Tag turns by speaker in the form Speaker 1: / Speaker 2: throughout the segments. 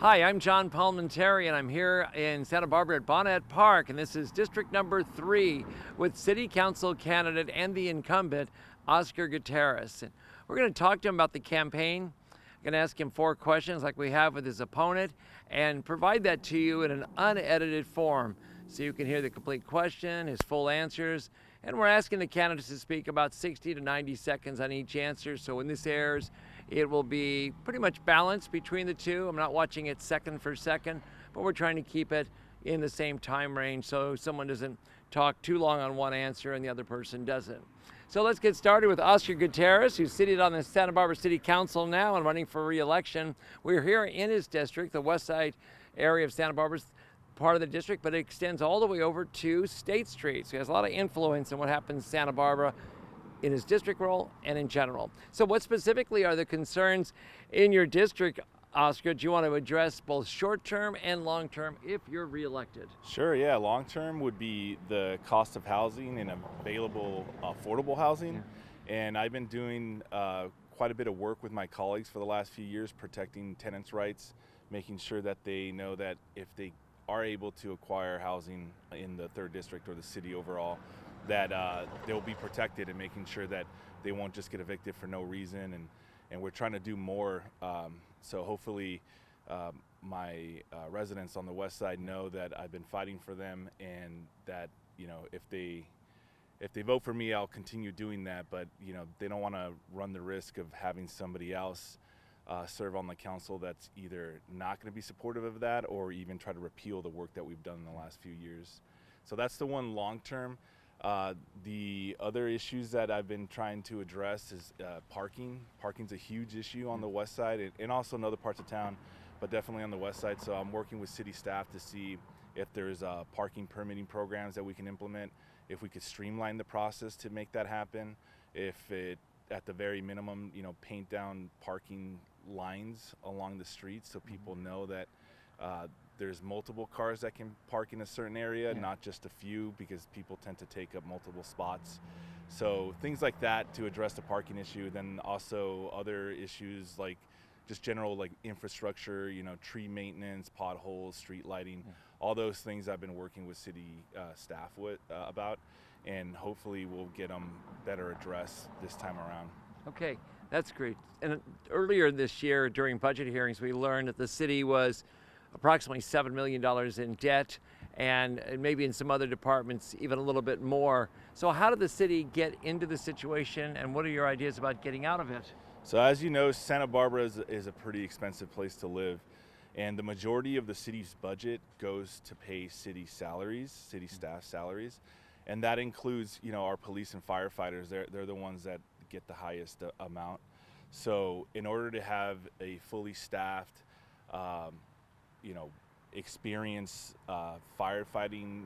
Speaker 1: Hi, I'm John Palmentary, and I'm here in Santa Barbara at Bonnet Park, and this is District Number 3 with City Council candidate and the incumbent, Oscar Gutierrez. And we're going to talk to him about the campaign. I'm going to ask him 4 questions like we have with his opponent and provide that to you in an unedited form so you can hear the complete question, his full answers, and we're asking the candidates to speak about 60 to 90 seconds on each answer. So when this airs, it will be pretty much balanced between the two. I'm not watching it second for second, but we're trying to keep it in the same time range so someone doesn't talk too long on one answer and the other person doesn't. So let's get started with Oscar Gutierrez, who's seated on the Santa Barbara City Council now and running for re-election. We're here in his district, the Westside area of Santa Barbara's part of the district, but it extends all the way over to State Street. So he has a lot of influence in what happens in Santa Barbara in his district role and in general. So what specifically are the concerns in your district, Oscar? Do you want to address both short-term and long-term if you're reelected?
Speaker 2: Sure, yeah. Long-term would be the cost of housing and available affordable housing. Yeah. And I've been doing quite a bit of work with my colleagues for the last few years, protecting tenants' rights, making sure that they know that if they are able to acquire housing in the 3rd District or the city overall, that they'll be protected, and making sure that they won't just get evicted for no reason. And we're trying to do more. So hopefully my residents on the West Side know that I've been fighting for them, and that, you know, if they vote for me, I'll continue doing that. But, you know, they don't want to run the risk of having somebody else serve on the council that's either not going to be supportive of that or even try to repeal the work that we've done in the last few years. So that's the one long term. The other issues that I've been trying to address is parking. Parking's a huge issue on the West Side and also in other parts of town, but definitely on the West Side. So I'm working with city staff to see if there's parking permitting programs that we can implement, if we could streamline the process to make that happen, if it, at the very minimum, you know, paint down parking lines along the streets so people know that there's multiple cars that can park in a certain area, not just a few, because people tend to take up multiple spots. So things like that to address the parking issue. Then also other issues like just general like infrastructure, you know, tree maintenance, potholes, street lighting, all those things I've been working with city staff with about, and hopefully we'll get them better addressed this time around.
Speaker 1: Okay, that's great. And earlier this year during budget hearings, we learned that the city was approximately $7 million in debt, and maybe in some other departments even a little bit more. So how did the city get into the situation, and what are your ideas about getting out of it?
Speaker 2: So as you know, Santa Barbara is a pretty expensive place to live, and the majority of the city's budget goes to pay city salaries, city staff salaries, and that includes, you know, our police and firefighters. They're the ones that get the highest amount. So in order to have a fully staffed you know, experienced firefighting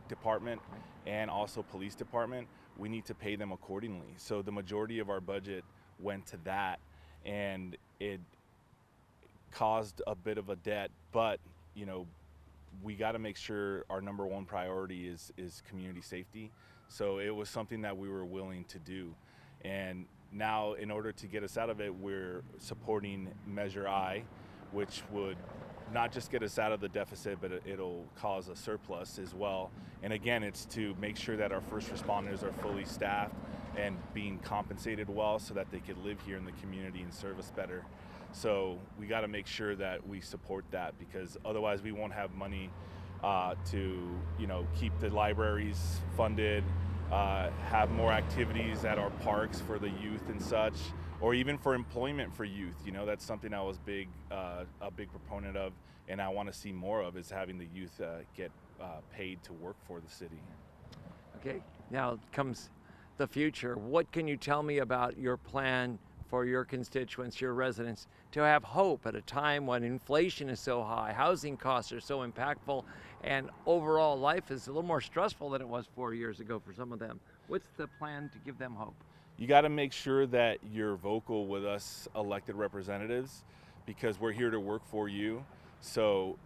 Speaker 2: department and also police department, we need to pay them accordingly. So the majority of our budget went to that, and it caused a bit of a debt, but, you know, we got to make sure our number one priority is community safety. So it was something that we were willing to do. And now, in order to get us out of it, we're supporting Measure I, which would not just get us out of the deficit, but it'll cause a surplus as well. And again, it's to make sure that our first responders are fully staffed and being compensated well so that they could live here in the community and serve us better. So we got to make sure that we support that, because otherwise we won't have money to, you know, keep the libraries funded, have more activities at our parks for the youth and such, or even for employment for youth. You know, that's something I was a big proponent of, and I want to see more of, is having the youth get paid to work for the city.
Speaker 1: Okay, now comes the future. What can you tell me about your plan for your constituents, your residents, to have hope at a time when inflation is so high, housing costs are so impactful, and overall life is a little more stressful than it was 4 years ago for some of them? What's the plan to give them hope?
Speaker 2: You got to make sure that you're vocal with us elected representatives, because we're here to work for you. So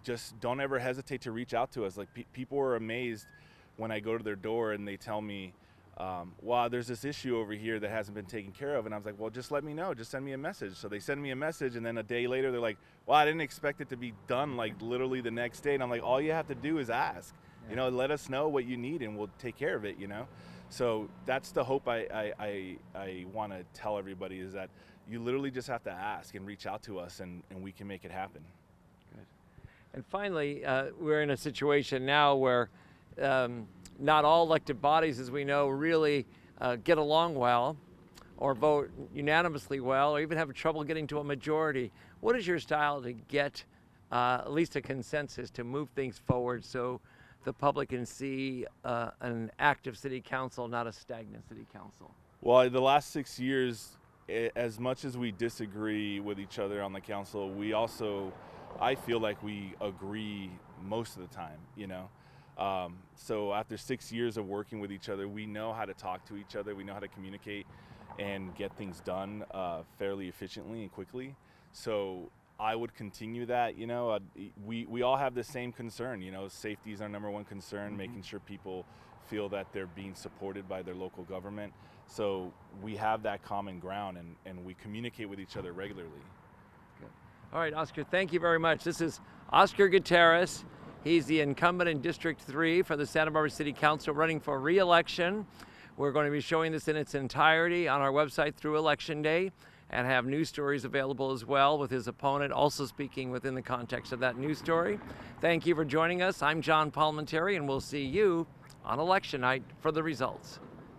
Speaker 2: just don't ever hesitate to reach out to us. Like people are amazed when I go to their door and they tell me, well, there's this issue over here that hasn't been taken care of. And I was like, well, just let me know. Just send me a message. So they send me a message, and then a day later, they're like, well, I didn't expect it to be done like literally the next day. And I'm like, all you have to do is ask. Yeah. You know, let us know what you need, and we'll take care of it, you know? So that's the hope I want to tell everybody, is that you literally just have to ask and reach out to us, and we can make it happen.
Speaker 1: Good. And finally, we're in a situation now where not all elected bodies, as we know, really get along well or vote unanimously well, or even have trouble getting to a majority. What is your style to get at least a consensus to move things forward so the public can see an active city council, not a stagnant city council?
Speaker 2: Well, the last 6 years, as much as we disagree with each other on the council, we also, I feel like we agree most of the time, you know? So after 6 years of working with each other, we know how to talk to each other, we know how to communicate and get things done fairly efficiently and quickly. So I would continue that, you know. We all have the same concern, you know. Safety is our number one concern, mm-hmm. making sure people feel that they're being supported by their local government. So we have that common ground, and we communicate with each other regularly.
Speaker 1: Good. All right, Oscar, thank you very much. This is Oscar Gutierrez. He's the incumbent in District 3 for the Santa Barbara City Council, running for re-election. We're going to be showing this in its entirety on our website through Election Day, and have news stories available as well, with his opponent also speaking within the context of that news story. Thank you for joining us. I'm John Parliamentary, and we'll see you on election night for the results.